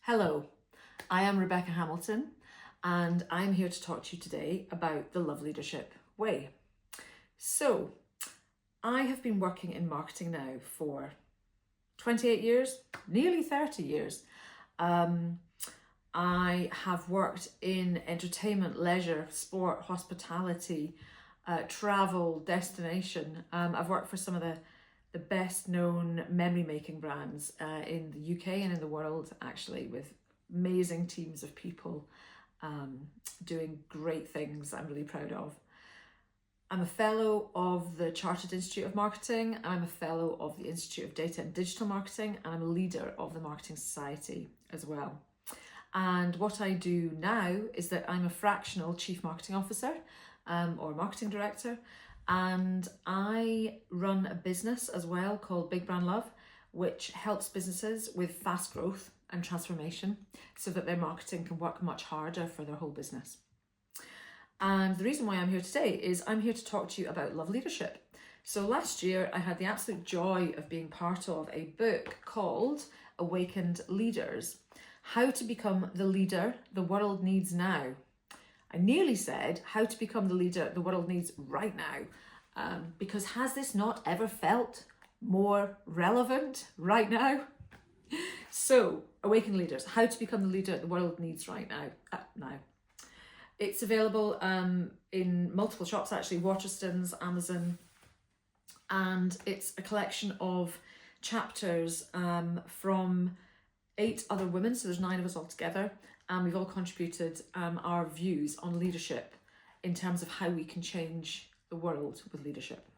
Hello, I am Rebecca Hamilton and I'm here to talk to you today about the Love Leadership Way. So, I have been working in marketing now for 28 years, nearly 30 years. I have worked in entertainment, leisure, sport, hospitality, travel, destination. I've worked for some of the best known memory making brands in the UK and in the world, actually, with amazing teams of people doing great things I'm really proud of. I'm a fellow of the Chartered Institute of Marketing, and I'm a fellow of the Institute of Data and Digital Marketing, and I'm a leader of the Marketing Society as well. And what I do now is that I'm a fractional Chief Marketing Officer or Marketing Director, and I run a business as well called Big Brand Love, which helps businesses with fast growth and transformation so that their marketing can work much harder for their whole business. And the reason why I'm here today is I'm here to talk to you about love leadership. So last year I had the absolute joy of being part of a book called Awakened Leaders: How to Become the Leader the World Needs Now. I nearly said how to become the leader the world needs right now, because has this not ever felt more relevant right now? So, Awakened Leaders: How to Become the Leader the World Needs right now. It's available in multiple shops, actually, Waterstones, Amazon, and it's a collection of chapters from 8 other women, so there's 9 of us all together, and we've all contributed our views on leadership in terms of how we can change the world with leadership.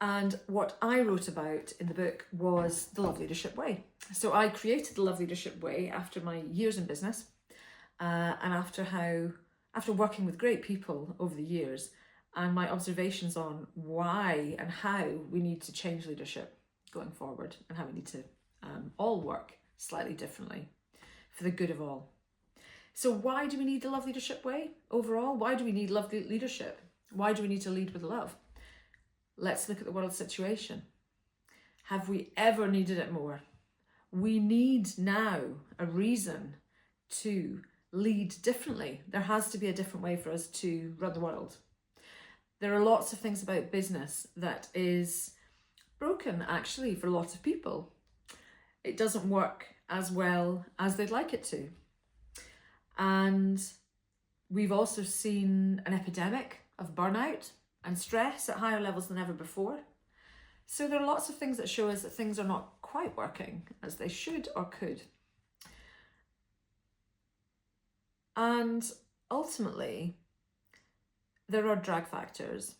And what I wrote about in the book was the Love Leadership Way. So I created the Love Leadership Way after my years in business, and after working with great people over the years, and my observations on why and how we need to change leadership going forward, and how we need to all work slightly differently for the good of all. So why do we need the Love Leadership Way overall? Why do we need love leadership? Why do we need to lead with love? Let's look at the world situation. Have we ever needed it more? We need now a reason to lead differently. There has to be a different way for us to run the world. There are lots of things about business that is broken, actually, for lots of people. It doesn't work as well as they'd like it to. And we've also seen an epidemic of burnout and stress at higher levels than ever before. So there are lots of things that show us that things are not quite working as they should or could. And ultimately, there are drag factors,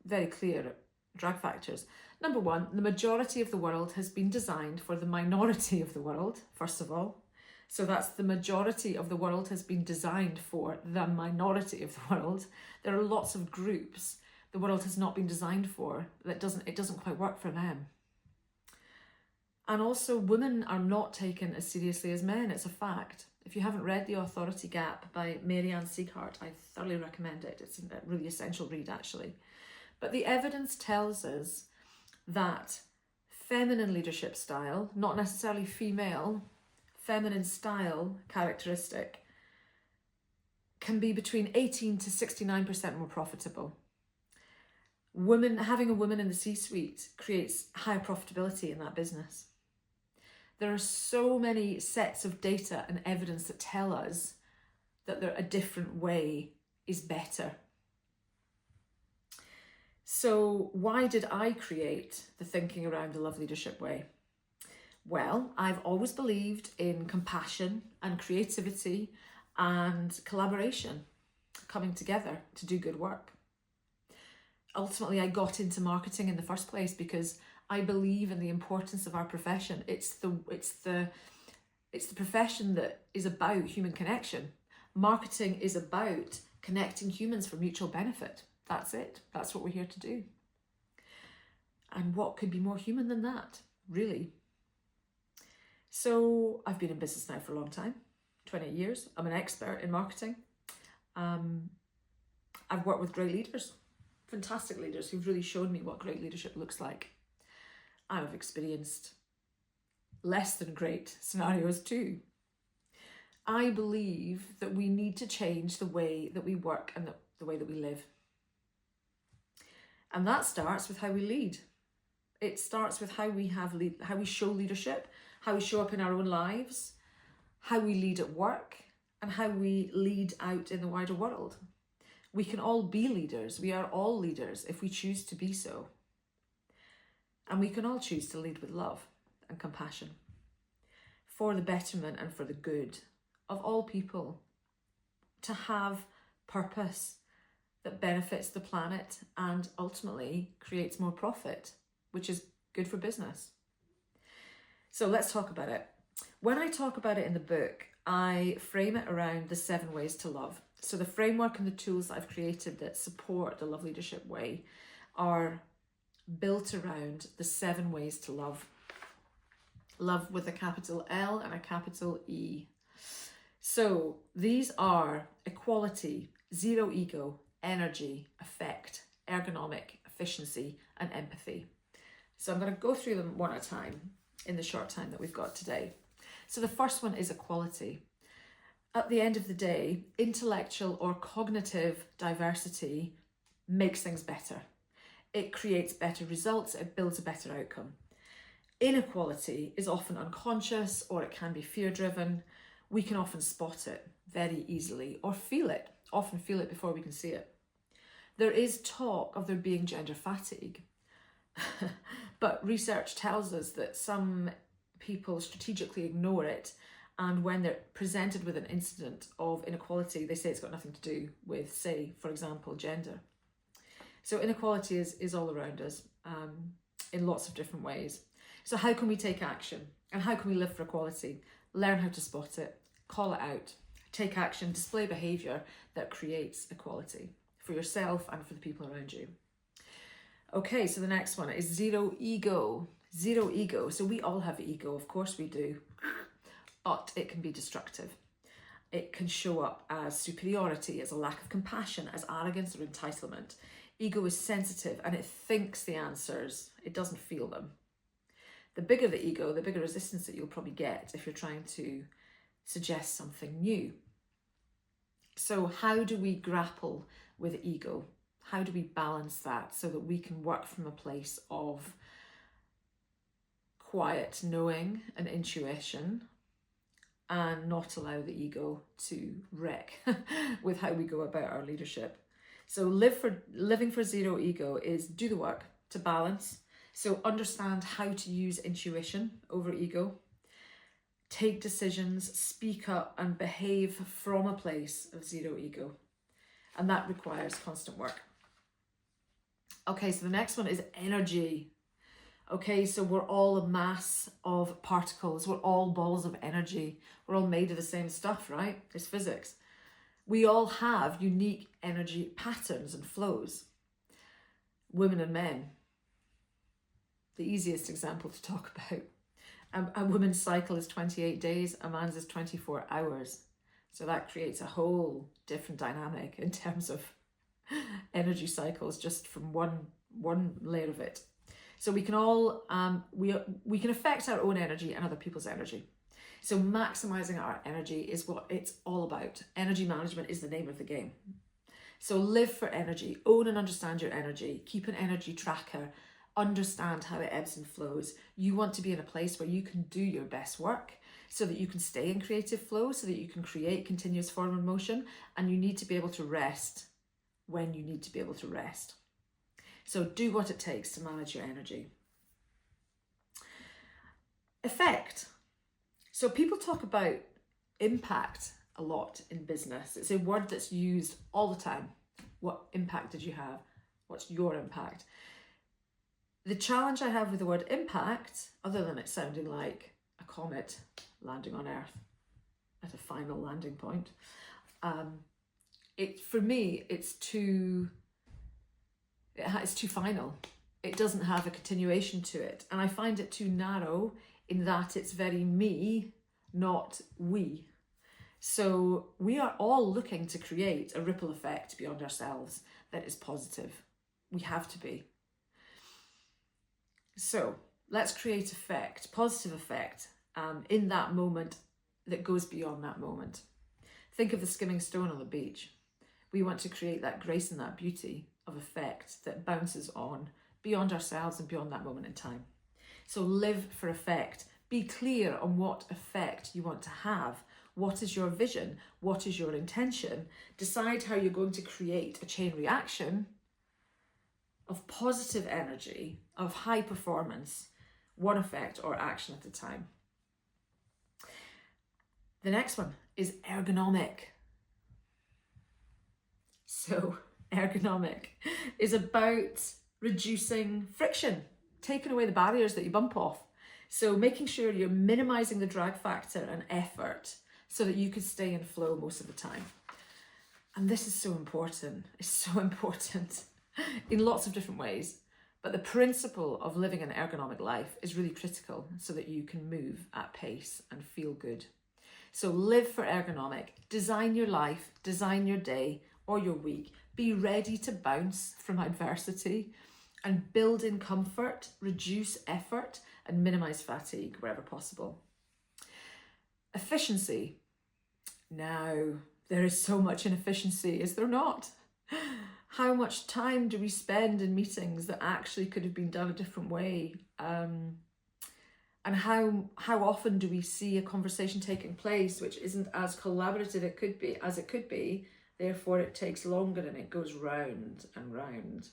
very clear drag factors. Number one, the majority of the world has been designed for the minority of the world, first of all. So that's the majority of the world has been designed for the minority of the world. There are lots of groups the world has not been designed for that it doesn't quite work for them. And also, women are not taken as seriously as men. It's a fact. If you haven't read The Authority Gap by Mary-Ann Sieghart, I thoroughly recommend it. It's a really essential read, actually. But the evidence tells us that feminine leadership style, not necessarily female, feminine style characteristic, can be between 18 to 69% more profitable. Having a woman in the C-suite creates higher profitability in that business. There are so many sets of data and evidence that tell us that a different way is better. So why did I create the thinking around the Love Leadership Way? Well, I've always believed in compassion and creativity and collaboration coming together to do good work. Ultimately, I got into marketing in the first place because I believe in the importance of our profession. It's the profession that is about human connection. Marketing is about connecting humans for mutual benefit. That's it. That's what we're here to do. And what could be more human than that, really? So I've been in business now for a long time, 20 years. I'm an expert in marketing. I've worked with great leaders, fantastic leaders who've really shown me what great leadership looks like. I've experienced less than great scenarios too. I believe that we need to change the way that we work and the way that we live. And that starts with how we lead. It starts with how we show leadership, how we show up in our own lives, how we lead at work, and how we lead out in the wider world. We can all be leaders. We are all leaders if we choose to be so. And we can all choose to lead with love and compassion for the betterment and for the good of all people, to have purpose that benefits the planet and ultimately creates more profit, which is good for business. So let's talk about it. When I talk about it in the book, I frame it around the 7 ways to love. So the framework and the tools that I've created that support the Love Leadership Way are built around the 7 ways to love. Love with a capital L and a capital E. So these are equality, zero ego, energy, effect, ergonomic, efficiency, and empathy. So I'm going to go through them one at a time in the short time that we've got today. So the first one is equality. At the end of the day, intellectual or cognitive diversity makes things better. It creates better results, it builds a better outcome. Inequality is often unconscious, or it can be fear-driven. We can often spot it very easily or often feel it before we can see it. There is talk of there being gender fatigue, but research tells us that some people strategically ignore it, and when they're presented with an incident of inequality, they say it's got nothing to do with, say, for example, gender. So inequality is all around us in lots of different ways. So how can we take action? And how can we live for equality? Learn how to spot it, call it out, take action, display behaviour that creates equality for yourself and for the people around you. Okay, so the next one is zero ego. Zero ego. So we all have ego, of course we do, but it can be destructive. It can show up as superiority, as a lack of compassion, as arrogance or entitlement. Ego is sensitive and it thinks the answers, it doesn't feel them. The bigger the ego, the bigger resistance that you'll probably get if you're trying to suggest something new. So how do we grapple with ego? How do we balance that so that we can work from a place of quiet knowing and intuition and not allow the ego to wreck with how we go about our leadership? So living for zero ego is do the work to balance. So understand how to use intuition over ego. Take decisions, speak up and behave from a place of zero ego. And that requires constant work. Okay, so the next one is energy. Okay, so we're all a mass of particles. We're all balls of energy. We're all made of the same stuff, right? It's physics. We all have unique energy patterns and flows. Women and men. The easiest example to talk about. A woman's cycle is 28 days, a man's is 24 hours. So that creates a whole different dynamic in terms of energy cycles just from one layer of it. So we can all, we can affect our own energy and other people's energy. So maximizing our energy is what it's all about. Energy management is the name of the game. So live for energy, own and understand your energy, keep an energy tracker, understand how it ebbs and flows. You want to be in a place where you can do your best work so that you can stay in creative flow, so that you can create continuous forward motion, and you need to be able to rest when you need to be able to rest. So do what it takes to manage your energy. Effect. So people talk about impact a lot in business. It's a word that's used all the time. What impact did you have? What's your impact? The challenge I have with the word impact, other than it sounding like a comet landing on Earth at a final landing point, for me, it's too final. It doesn't have a continuation to it. And I find it too narrow in that it's very me, not we. So we are all looking to create a ripple effect beyond ourselves that is positive. We have to be. So let's create effect, positive effect, in that moment that goes beyond that moment. Think of the skimming stone on the beach. We want to create that grace and that beauty of effect that bounces on beyond ourselves and beyond that moment in time. So live for effect. Be clear on what effect you want to have. What is your vision? What is your intention? Decide how you're going to create a chain reaction of positive energy, of high performance, one effect or action at a time. The next one is ergonomic. So ergonomic is about reducing friction, taking away the barriers that you bump off. So making sure you're minimizing the drag factor and effort so that you can stay in flow most of the time. And this is so important. It's so important in lots of different ways. But the principle of living an ergonomic life is really critical so that you can move at pace and feel good. So live for ergonomic. Design your life, design your day or your week. Be ready to bounce from adversity and build in comfort, reduce effort, and minimize fatigue wherever possible. Efficiency. Now, there is so much inefficiency, is there not? How much time do we spend in meetings that actually could have been done a different way? And how often do we see a conversation taking place which isn't as collaborative as it could be, therefore it takes longer and it goes round and round.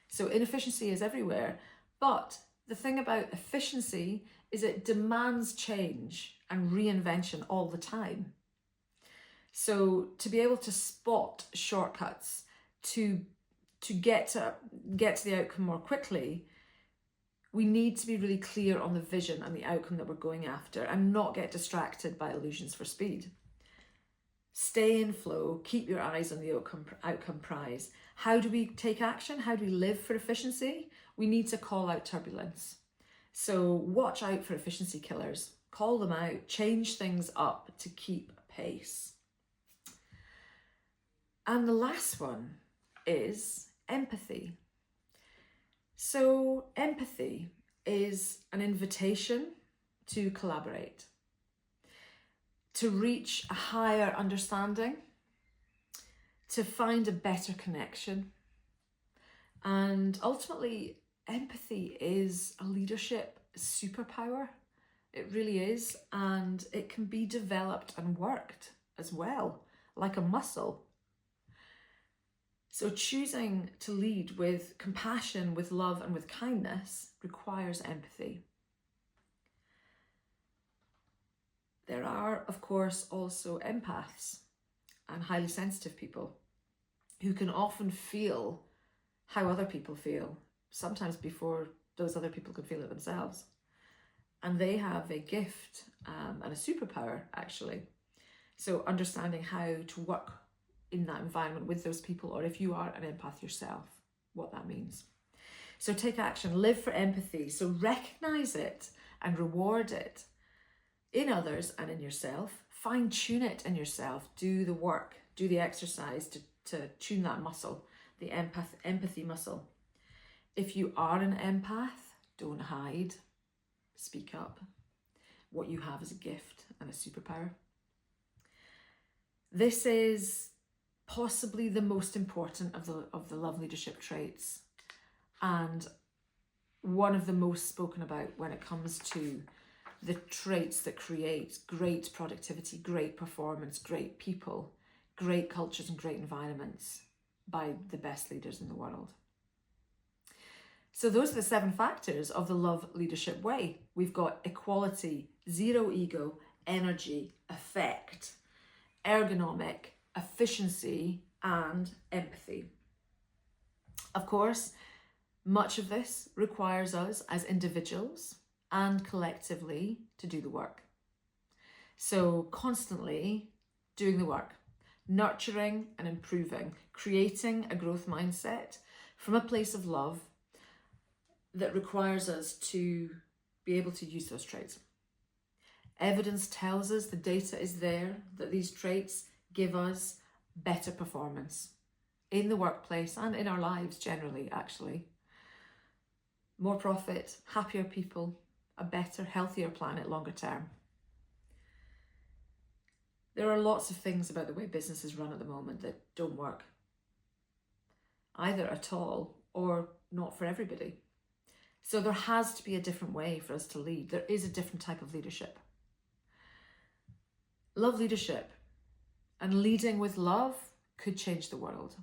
So inefficiency is everywhere, but the thing about efficiency is it demands change and reinvention all the time. So to be able to spot shortcuts, to get to the outcome more quickly, we need to be really clear on the vision and the outcome that we're going after and not get distracted by illusions for speed. Stay in flow, keep your eyes on the outcome prize. How do we take action? How do we live for efficiency? We need to call out turbulence. So watch out for efficiency killers. Call them out, change things up to keep pace. And the last one is empathy. So empathy is an invitation to collaborate, to reach a higher understanding, to find a better connection. And ultimately, empathy is a leadership superpower. It really is. And it can be developed and worked as well, like a muscle. So choosing to lead with compassion, with love, and with kindness requires empathy. There are, of course, also empaths and highly sensitive people who can often feel how other people feel, sometimes before those other people can feel it themselves. And they have a gift and a superpower, actually. So understanding how to work in that environment with those people, or if you are an empath yourself, what that means. So take action, live for empathy. So recognize it and reward it in others and in yourself. Fine tune it in yourself. Do the work, do the exercise to tune that muscle, the empathy muscle. If you are an empath, don't hide. Speak up. What you have is a gift and a superpower. This is possibly the most important of the love leadership traits, and one of the most spoken about when it comes to the traits that create great productivity, great performance, great people, great cultures and great environments by the best leaders in the world. So those are the 7 factors of the love leadership way. We've got equality, zero ego, energy, effect, ergonomic, efficiency, and empathy. Of course, much of this requires us as individuals and collectively to do the work. So constantly doing the work, nurturing and improving, creating a growth mindset from a place of love that requires us to be able to use those traits. Evidence tells us, the data is there, that these traits give us better performance in the workplace and in our lives generally, actually. more profit, happier people, a better, healthier planet longer term. There are lots of things about the way business is run at the moment that don't work, either at all or not for everybody. So there has to be a different way for us to lead. There is a different type of leadership. Love leadership and leading with love could change the world.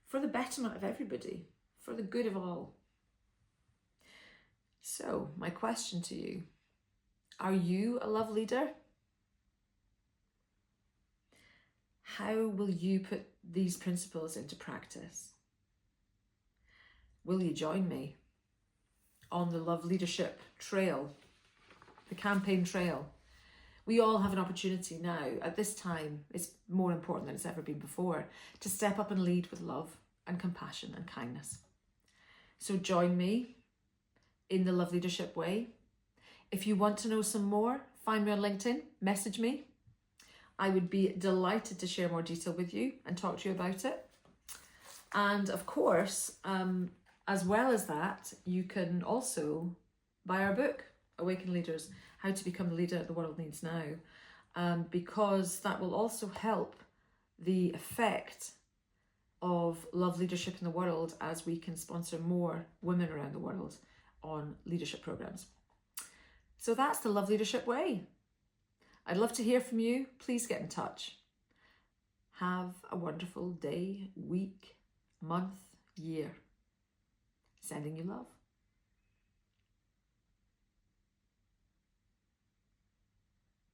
For the betterment of everybody, for the good of all. So, my question to you, are you a love leader? How will you put these principles into practice? Will you join me on the love leadership trail, the campaign trail? We all have an opportunity now, at this time, it's more important than it's ever been before, to step up and lead with love and compassion and kindness. So join me in the love leadership way. If you want to know some more, find me on LinkedIn, message me. I would be delighted to share more detail with you and talk to you about it. And of course, as well as that, you can also buy our book, Awaken Leaders, How to Become the Leader the World Needs Now, because that will also help the effect of love leadership in the world as we can sponsor more women around the world on leadership programs. So that's the love leadership way. I'd love to hear from you. Please get in touch. Have a wonderful day, week, month, year. Sending you love.